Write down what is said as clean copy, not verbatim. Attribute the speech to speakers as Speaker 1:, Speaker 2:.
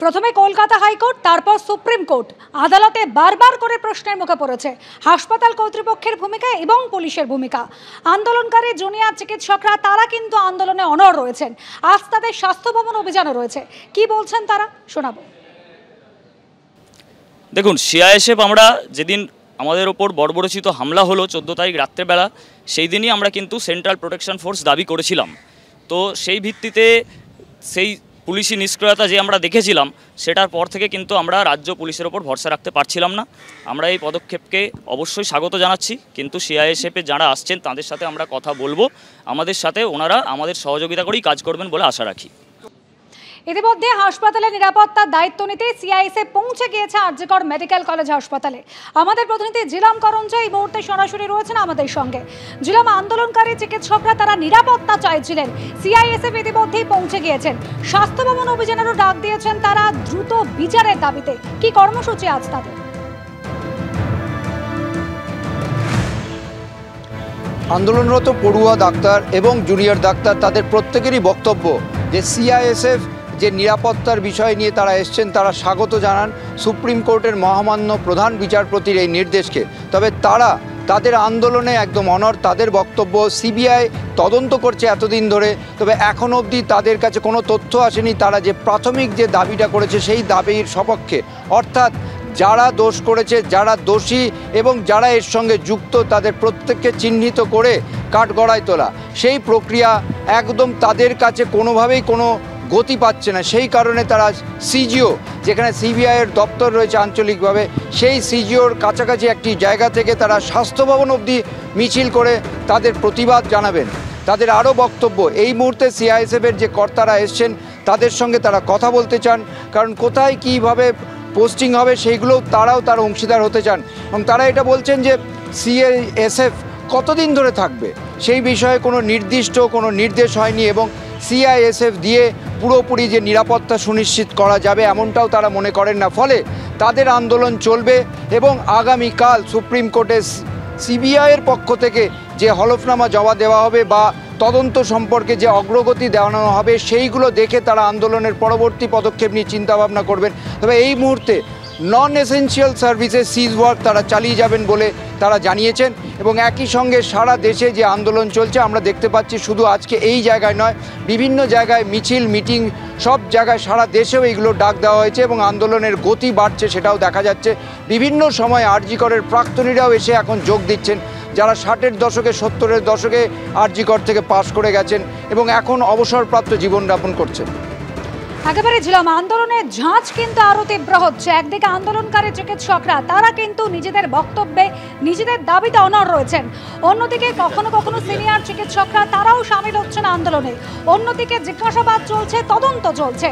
Speaker 1: প্রথমে কলকাতা হাইকোর্ট, তারপর supreme court আদালতে বারবার করে প্রশ্নের মুখে পড়েছে হাসপাতাল কর্তৃপক্ষের ভূমিকা এবং পুলিশের ভূমিকা। আন্দোলনকারী জুনিয়র চিকিৎসকরা তারা কিন্তু আন্দোলনে অনড় রয়েছেন। আজ তাদের স্বাস্থ্য ভবন অভিযানও রয়েছে। কি বলছেন তারা, শোনাবো।
Speaker 2: দেখুন, সিআইএসএফ আমরা যেদিন আমাদের ওপর বর্বরচিত হামলা হলো 14 তারিখ রাত্রেবেলা, সেই দিনই আমরা কিন্তু সেন্ট্রাল প্রোটেকশন ফোর্স দাবি করেছিলাম। তো সেই ভিত্তিতে সেই পুলিশি নিষ্ক্রিয়তা যে আমরা দেখেছিলাম, সেটার পর থেকে কিন্তু আমরা রাজ্য পুলিশের ওপর ভরসা রাখতে পারছিলাম না। আমরা এই পদক্ষেপকে অবশ্যই স্বাগত জানাচ্ছি, কিন্তু সিআইএসএফে যারা আসছেন তাদের সাথে আমরা কথা বলবো, আমাদের সাথে ওনারা আমাদের সহযোগিতা করেই কাজ করবেন বলে আশা রাখি।
Speaker 1: ইতিমধ্যে হাসপাতালের নিরাপত্তার দায়িত্ব নিতে সিআইএসএফ পৌঁছে গিয়েছে আরজিকর মেডিকেল কলেজ হাসপাতালে। আমাদের প্রতিনিধি জিলাম করঞ্জ এই মুহূর্তে সরাসরি রয়েছেন আমাদের সঙ্গে। জিলাম, আন্দোলনকারী চিকিৎসকরা তারা নিরাপত্তা চাইছিলেন, সিআইএসএফ ইতিমধ্যেই পৌঁছে গিয়েছেন। স্বাস্থ্য ভবন অভিযানেরও ডাক দিয়েছেন তারা দ্রুত বিচারের দাবিতে। কি কর্মসূচি আজ তাদের?
Speaker 3: আন্দোলনরত পড়ুয়া ডাক্তার এবং জুনিয়র ডাক্তার তাদের প্রত্যেকেরই বক্তব্য যে সিআইএসএফ যে নিরাপত্তার বিষয় নিয়ে তারা এসছেন তারা স্বাগত জানান সুপ্রিম কোর্টের মহামান্য প্রধান বিচারপতির এই নির্দেশকে। তবে তারা তাদের আন্দোলনে একদম অনড়। তাদের বক্তব্য, সিবিআই তদন্ত করছে এতদিন ধরে, তবে এখন অবধি তাদের কাছে কোনো তথ্য আসেনি তারা যে প্রাথমিক যে দাবিটা করেছে সেই দাবির সপক্ষে, অর্থাৎ যারা দোষ করেছে, যারা দোষী এবং যারা এর সঙ্গে যুক্ত তাদের প্রত্যেককে চিহ্নিত করে কাঠগড়ায় তোলা, সেই প্রক্রিয়া একদম তাদের কাছে কোনোভাবেই কোনো গতি পাচ্ছে না। সেই কারণে তারা সিজিও, যেখানে সিবিআইয়ের দপ্তর রয়েছে আঞ্চলিকভাবে, সেই সিজিওর কাছাকাছি একটি জায়গা থেকে তারা স্বাস্থ্য ভবন অবধি মিছিল করে তাদের প্রতিবাদ জানাবেন। তাদের আরও বক্তব্য, এই মুহূর্তে সিআইএসএফের যে কর্তারা এসছেন তাদের সঙ্গে তারা কথা বলতে চান, কারণ কোথায় কীভাবে পোস্টিং হবে সেইগুলোও তারা অংশীদার হতে চান। এবং তারা এটা বলছেন যে সিআইএসএফ কতদিন ধরে থাকবে সেই বিষয়ে কোনো নির্দিষ্ট কোনো নির্দেশ হয়নি এবং সিআইএসএফ দিয়ে পুরোপুরি যে নিরাপত্তা সুনিশ্চিত করা যাবে এমনটাও তারা মনে করেন না। ফলে তাদের আন্দোলন চলবে এবং আগামীকাল সুপ্রিম কোর্টে সিবিআইয়ের পক্ষ থেকে যে হলফনামা জমা দেওয়া হবে বা তদন্ত সম্পর্কে যে অগ্রগতি দেওয়ানো হবে সেইগুলো দেখে তারা আন্দোলনের পরবর্তী পদক্ষেপ নিয়ে চিন্তাভাবনা করবেন। তবে এই মুহূর্তে নন এসেনশিয়াল সার্ভিসেস সিজ ওয়ার্ক তারা চালিয়ে যাবেন বলে তারা জানিয়েছেন। এবং একই সঙ্গে সারা দেশে যে আন্দোলন চলছে আমরা দেখতে পাচ্ছি, শুধু আজকে এই জায়গায় নয়, বিভিন্ন জায়গায় মিছিল, মিটিং, সব জায়গায় সারা দেশেও এইগুলো ডাক দেওয়া হয়েছে এবং আন্দোলনের গতি বাড়ছে সেটাও দেখা যাচ্ছে। বিভিন্ন সময় আরজিকরের প্রাক্তনীরাও এসে এখন যোগ দিচ্ছেন, যারা 60-এর দশকে 70-এর দশকে আরজিকর থেকে পাশ করে গেছেন এবং এখন অবসরপ্রাপ্ত জীবনযাপন করছেন।
Speaker 1: একেবারে ছিলাম, আন্দোলনের ঝাঁজ কিন্তু আরো তীব্র হচ্ছে। একদিকে আন্দোলনকারী চিকিৎসকরা তারা কিন্তু নিজেদের বক্তব্যে, নিজেদের দাবিতে অনড় রয়েছেন, অন্যদিকে কখনো কখনো সিনিয়র চিকিৎসকরা তারাও সামিল হচ্ছেন আন্দোলনে। অন্যদিকে জিজ্ঞাসাবাদ চলছে, তদন্ত চলছে।